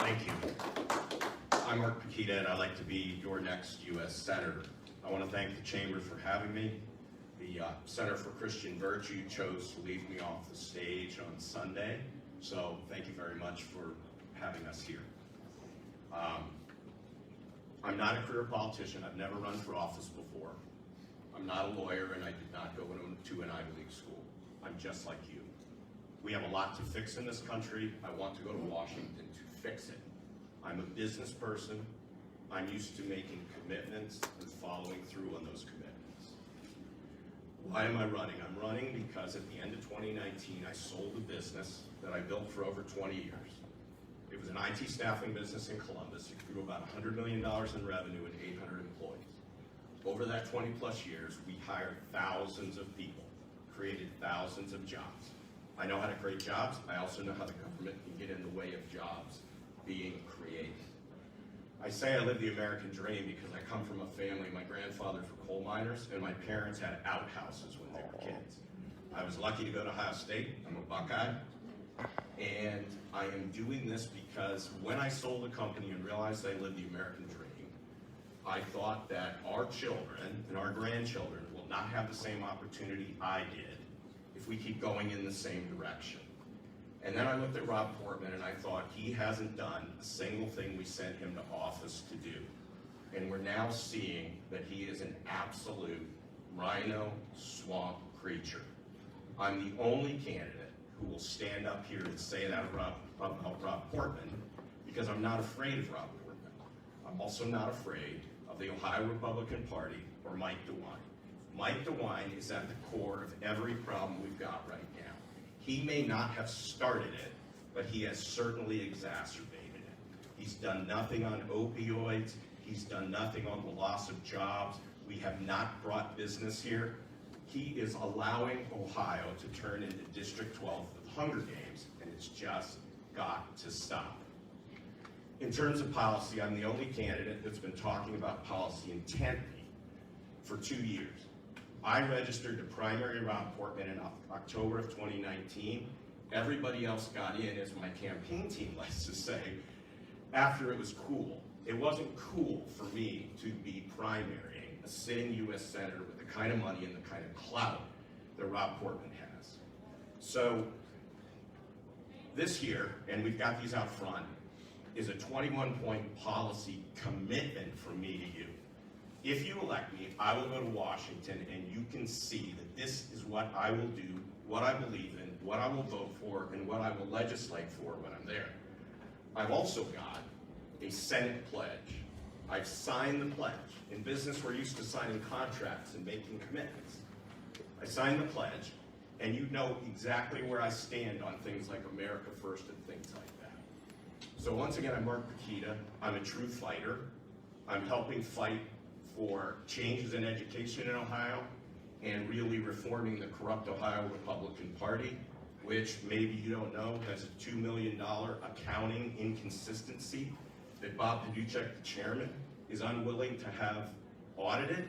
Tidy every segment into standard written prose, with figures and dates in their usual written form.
Thank you. I'm Mark Pukita, and I'd like to be your next U.S. Senator. I want to thank the Chamber for having me. The Center for Christian Virtue chose to leave me off the stage on Sunday, so thank you very much for having us here. I'm not a career politician. I've never run for office before. I'm not a lawyer, and I did not go to an Ivy League school. I'm just like you. We have a lot to fix in this country. I want to go to Washington to fix it. I'm a business person. I'm used to making commitments and following through on those commitments. Why am I running? I'm running because at the end of 2019, I sold a business that I built for over 20 years. It was an IT staffing business in Columbus. It grew about $100 million in revenue and 800 employees. Over that 20 plus years, we hired thousands of people, created thousands of jobs. I know how to create jobs. I also know how the government can get in the way of jobs being created. I say I live the American dream because I come from a family, my grandfathers were coal miners, and my parents had outhouses when they were kids. I was lucky to go to Ohio State. I'm a Buckeye. And I am doing this because when I sold the company and realized I lived the American dream, I thought that our children and our grandchildren will not have the same opportunity I did if we keep going in the same direction. And then I looked at Rob Portman and I thought he hasn't done a single thing we sent him to office to do. And we're now seeing that he is an absolute rhino swamp creature. I'm the only candidate who will stand up here and say that about Rob Portman because I'm not afraid of Rob Portman. I'm also not afraid of the Ohio Republican Party or Mike DeWine. Mike DeWine is at the core of every problem we've got right now. He may not have started it, but he has certainly exacerbated it. He's done nothing on opioids. He's done nothing on the loss of jobs. We have not brought business here. He is allowing Ohio to turn into District 12 with Hunger Games, and it's just got to stop. In terms of policy, I'm the only candidate that's been talking about policy intently for 2 years. I registered to primary Rob Portman in October of 2019. Everybody else got in, as my campaign team likes to say, after it was cool. It wasn't cool for me to be primarying a sitting U.S. Senator with the kind of money and the kind of clout that Rob Portman has. So this year, and we've got these out front, is a 21-point policy commitment from me to you. If you elect me, I will go to Washington and you can see that this is what I will do, what I believe in, what I will vote for, and what I will legislate for when I'm there. I've also got a Senate pledge. I've signed the pledge. In business, we're used to signing contracts and making commitments. I signed the pledge, and you know exactly where I stand on things like America First and things like that. So once again, I'm Mark Pukita. I'm a true fighter. I'm helping fight for changes in education in Ohio and really reforming the corrupt Ohio Republican Party, which maybe you don't know has a $2 million accounting inconsistency that Bob Paduchek, the chairman, is unwilling to have audited.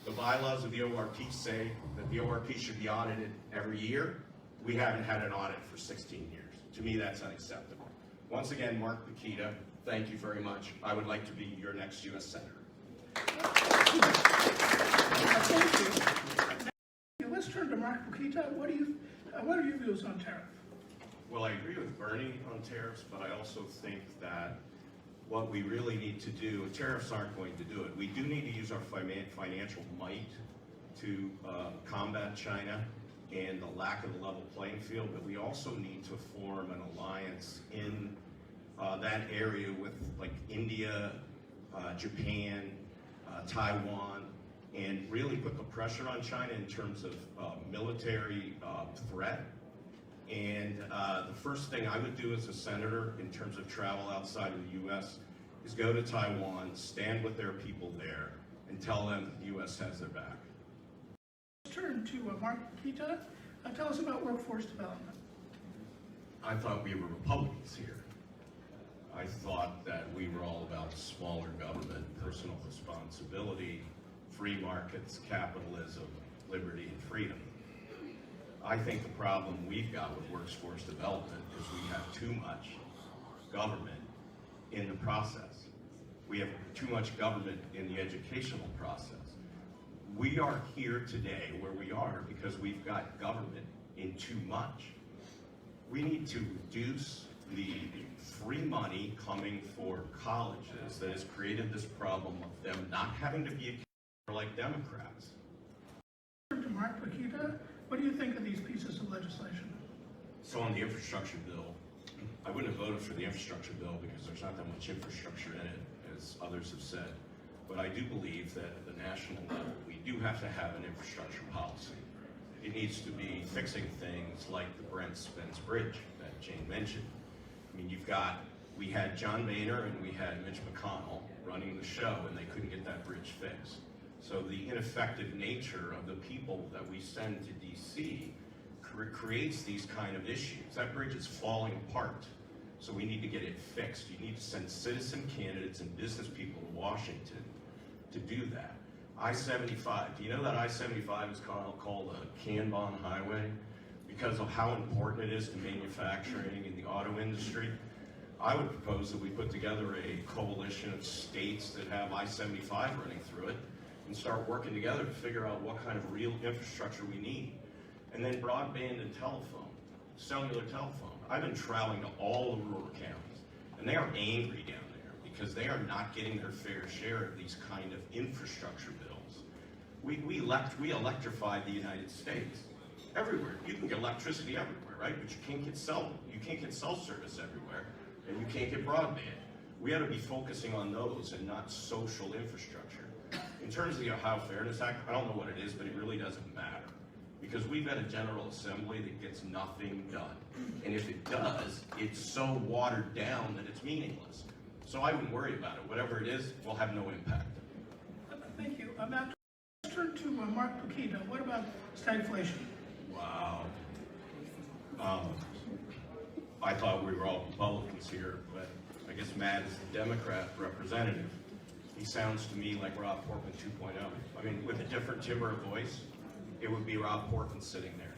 The bylaws of the ORP say that the ORP should be audited every year. We haven't had an audit for 16 years. To me, that's unacceptable. Once again, Mark Pukita, thank you very much. I would like to be your next U.S. Senator. Thank you. Let's turn to Mark Pukita. What are your views on tariffs? Well, I agree with Bernie on tariffs, but I also think that what we really need to do, tariffs aren't going to do it. We do need to use our financial might to combat China and the lack of a level playing field, but we also need to form an alliance in that area with like India, Japan, Taiwan, and really put the pressure on China in terms of military threat. And the first thing I would do as a senator in terms of travel outside of the U.S. is go to Taiwan, stand with their people there, and tell them that the U.S. has their back. Let's turn to Mark Pukita. Tell us about workforce development. I thought we were Republicans here. I thought that we were all about smaller government, personal responsibility, free markets, capitalism, liberty, and freedom. I think the problem we've got with workforce development is we have too much government in the process. We have too much government in the educational process. We are here today where we are because we've got government in too much. We need to reduce the free money coming for colleges that has created this problem of them not having to be like Democrats. To Mark Pukita, what do you think of these pieces of legislation? So on the infrastructure bill, I wouldn't have voted for the infrastructure bill because there's not that much infrastructure in it, as others have said. But I do believe that at the national level, we do have to have an infrastructure policy. It needs to be fixing things like the Brent Spence Bridge that Jane mentioned. I mean, we had John Boehner and we had Mitch McConnell running the show and they couldn't get that bridge fixed. So the ineffective nature of the people that we send to DC creates these kind of issues. That bridge is falling apart. So we need to get it fixed. You need to send citizen candidates and business people to Washington to do that. I-75, do you know that I-75 is called a Kanban highway because of how important it is to manufacturing and the auto industry? I would propose that we put together a coalition of states that have I-75 running through it and start working together to figure out what kind of real infrastructure we need. And then broadband and telephone, cellular telephone. I've been traveling to all the rural counties, and they are angry down there because they are not getting their fair share of these kind of infrastructure bills. We electrified the United States everywhere. You can get electricity everywhere, right? But you can't get cell service everywhere, and you can't get broadband. We ought to be focusing on those and not social infrastructure. In terms of the Ohio Fairness Act, I don't know what it is, but it really doesn't matter. Because we've got a General Assembly that gets nothing done. And if it does, it's so watered down that it's meaningless. So I wouldn't worry about it. Whatever it is, will have no impact. Thank you. Now, let's turn to Mark Pukita. What about stagflation? Wow. I thought we were all Republicans here, but I guess Matt is the Democrat representative. He sounds to me like Rob Portman 2.0. I mean, with a different timbre of voice, it would be Rob Portman sitting there,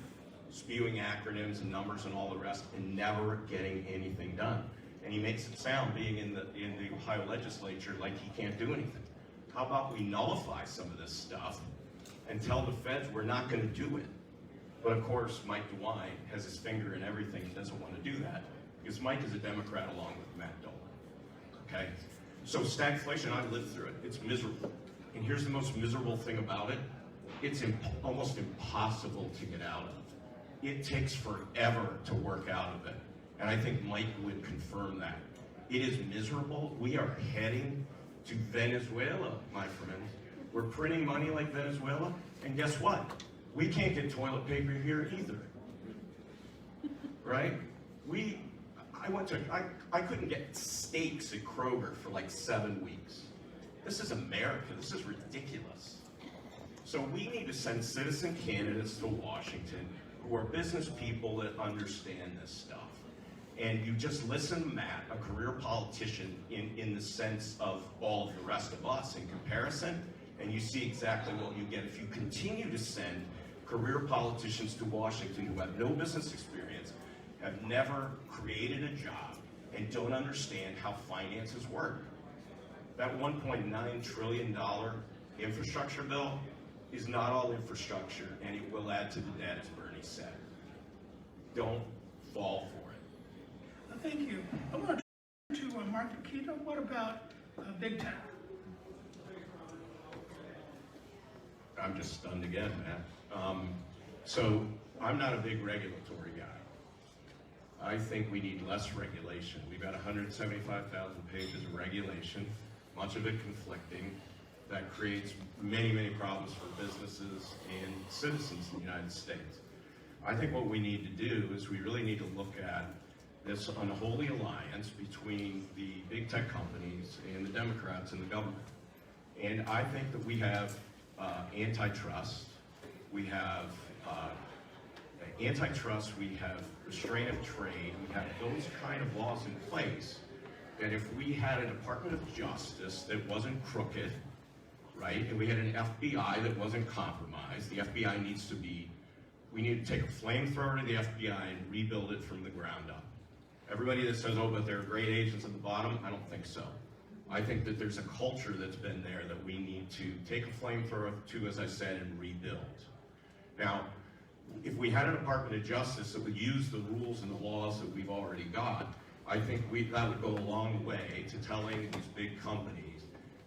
spewing acronyms and numbers and all the rest, and never getting anything done. And he makes it sound, being in the Ohio legislature, like he can't do anything. How about we nullify some of this stuff and tell the feds we're not going to do it? But of course, Mike DeWine has his finger in everything and doesn't want to do that because Mike is a Democrat along with Matt Dolan. Okay? So stagflation, I lived through it. It's miserable. And here's the most miserable thing about it. It's almost impossible to get out of. It takes forever to work out of it. And I think Mike would confirm that. It is miserable. We are heading to Venezuela, my friends. We're printing money like Venezuela, and guess what? We can't get toilet paper here either. Right? I couldn't get steaks at Kroger for like 7 weeks. This is America. This is ridiculous. So we need to send citizen candidates to Washington who are business people that understand this stuff. And you just listen to Matt, a career politician, in the sense of all of the rest of us in comparison, and you see exactly what you get. If you continue to send career politicians to Washington who have no business experience, have never created a job, and don't understand how finances work. That $1.9 trillion infrastructure bill is not all infrastructure, and it will add to the debt, as Bernie said. Don't fall for it. Thank you. I want to turn to Mark Pukita. What about big tech? I'm just stunned again, Matt. So I'm not a big regulatory guy. I think we need less regulation. We've got 175,000 pages of regulation, much of it conflicting, that creates many, many problems for businesses and citizens in the United States. I think what we need to do is we really need to look at this unholy alliance between the big tech companies and the Democrats and the government. And I think that we have antitrust, we have restraint of trade, we have those kind of laws in place that if we had a Department of Justice that wasn't crooked, right, and we had an FBI that wasn't compromised, the FBI needs to be, we need to take a flamethrower to the FBI and rebuild it from the ground up. Everybody that says, oh, but there are great agents at the bottom, I don't think so. I think that there's a culture that's been there that we need to take a flamethrower to, as I said, and rebuild. Now, if we had a Department of Justice that would use the rules and the laws that we've already got, I think that would go a long way to telling these big companies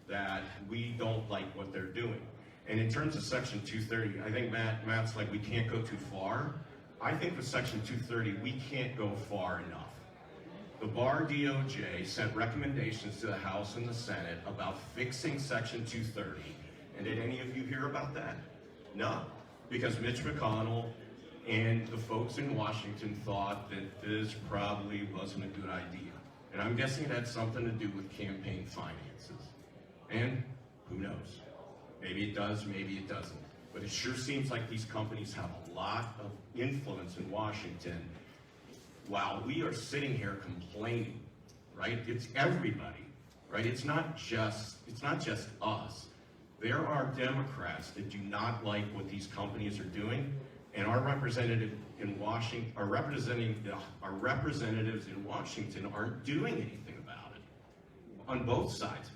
that we don't like what they're doing. And in terms of Section 230, I think Matt's like, we can't go too far. I think with Section 230, we can't go far enough. The Bar DOJ sent recommendations to the House and the Senate about fixing Section 230. And did any of you hear about that? No, because Mitch McConnell and the folks in Washington thought that this probably wasn't a good idea. And I'm guessing it had something to do with campaign finances. And who knows? Maybe it does, maybe it doesn't. But it sure seems like these companies have a lot of influence in Washington while we are sitting here complaining, right? It's everybody, right? It's not just us. There are Democrats that do not like what these companies are doing, and our representatives in Washington aren't doing anything about it on both sides.